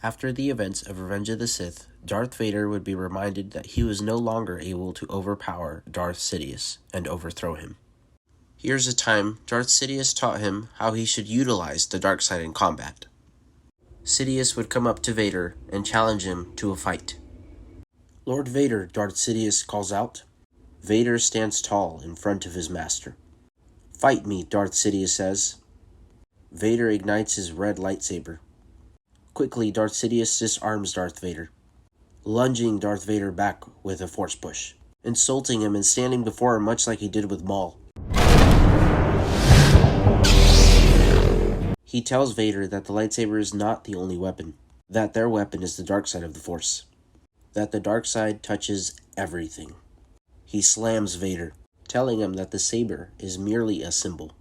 After the events of Revenge of the Sith, Darth Vader would be reminded that he was no longer able to overpower Darth Sidious and overthrow him. Here's a time Darth Sidious taught him how he should utilize the dark side in combat. Sidious would come up to Vader and challenge him to a fight. "Lord Vader," Darth Sidious calls out. Vader stands tall in front of his master. "Fight me," Darth Sidious says. Vader ignites his red lightsaber. Quickly, Darth Sidious disarms Darth Vader, lunging Darth Vader back with a force push, insulting him and standing before him much like he did with Maul. He tells Vader that the lightsaber is not the only weapon, that their weapon is the dark side of the Force, that the dark side touches everything. He slams Vader, telling him that the saber is merely a symbol,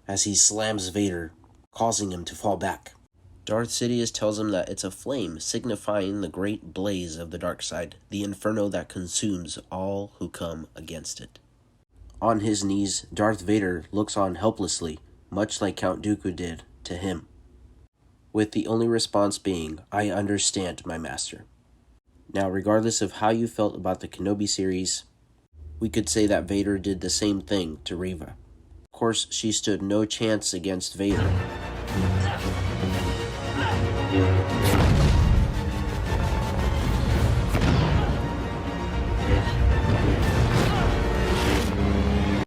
as he slams Vader, causing him to fall back. Darth Sidious tells him that it's a flame signifying the great blaze of the dark side, the inferno that consumes all who come against it. On his knees, Darth Vader looks on helplessly, much like Count Dooku did to him, with the only response being, "I understand, my master." Now, regardless of how you felt about the Kenobi series, we could say that Vader did the same thing to Reva. Of course, she stood no chance against Vader.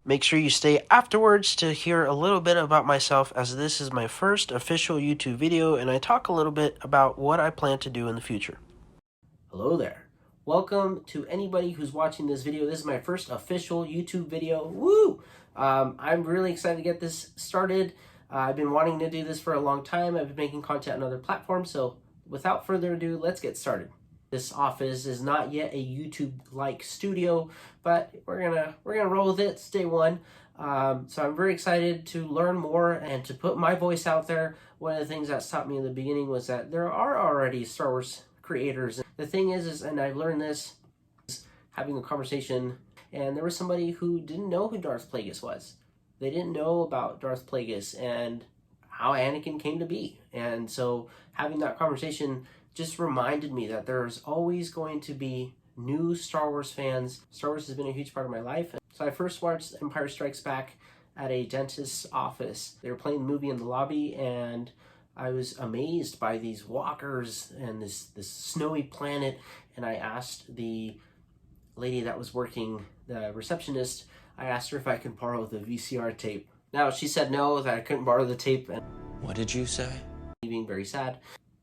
Make sure you stay afterwards to hear a little bit about myself, as this is my first official YouTube video and I talk a little bit about what I plan to do in the future. Hello there. Welcome to anybody who's watching this video. This is my first official YouTube video. Woo! I'm really excited to get this started. I've been wanting to do this for a long time. I've been making content on other platforms, so without further ado, let's get started. This office is not yet a YouTube-like studio, but we're gonna roll with it. It's day one. So I'm very excited to learn more and to put my voice out there. One of the things that stopped me in the beginning was that there are already Star Wars creators. The thing is, and I've learned this, is having a conversation, and there was somebody who didn't know who Darth Plagueis was. They didn't know about Darth Plagueis and how Anakin came to be. And so having that conversation just reminded me that there's always going to be new Star Wars fans. Star Wars has been a huge part of my life. So I first watched Empire Strikes Back at a dentist's office. They were playing the movie in the lobby, and I was amazed by these walkers and this snowy planet. And I asked the lady that was working, the receptionist, I asked her if I could borrow the VCR tape. Now, she said no, that I couldn't borrow the tape. And what did you say? Being very sad.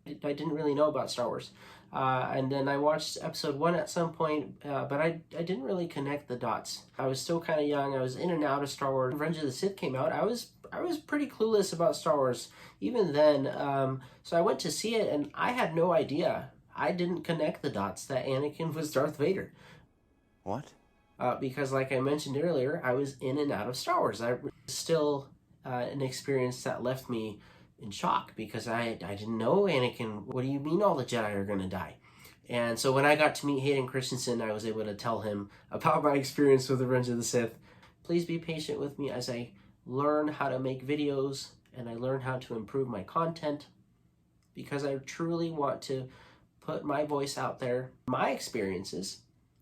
I didn't really know about Star Wars. And then I watched episode 1 at some point, but I didn't really connect the dots. I was still kind of young. I was in and out of Star Wars. Revenge of the Sith came out. I was pretty clueless about Star Wars even then. So I went to see it, and I had no idea. I didn't connect the dots that Anakin was Darth Vader. What? Because like I mentioned earlier, I was in and out of Star Wars. I was still an experience that left me in shock, because I didn't know Anakin. What do you mean all the Jedi are going to die? And so when I got to meet Hayden Christensen, I was able to tell him about my experience with Revenge of the Sith. Please be patient with me as I learn how to make videos and I learn how to improve my content, because I truly want to put my voice out there, my experiences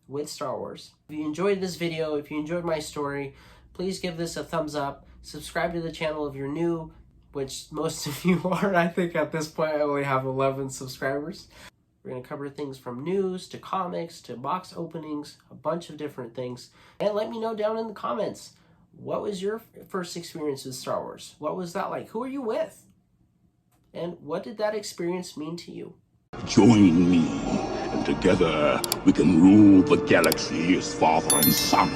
with Star Wars. If you enjoyed this video, if you enjoyed my story, please give this a thumbs up. Subscribe to the channel if you're new, which most of you are. I think at this point I only have 11 subscribers. We're going to cover things from news to comics to box openings, a bunch of different things. And let me know down in the comments, what was your first experience with Star Wars? What was that like? Who are you with? And what did that experience mean to you? Join me, and together we can rule the galaxy as father and son.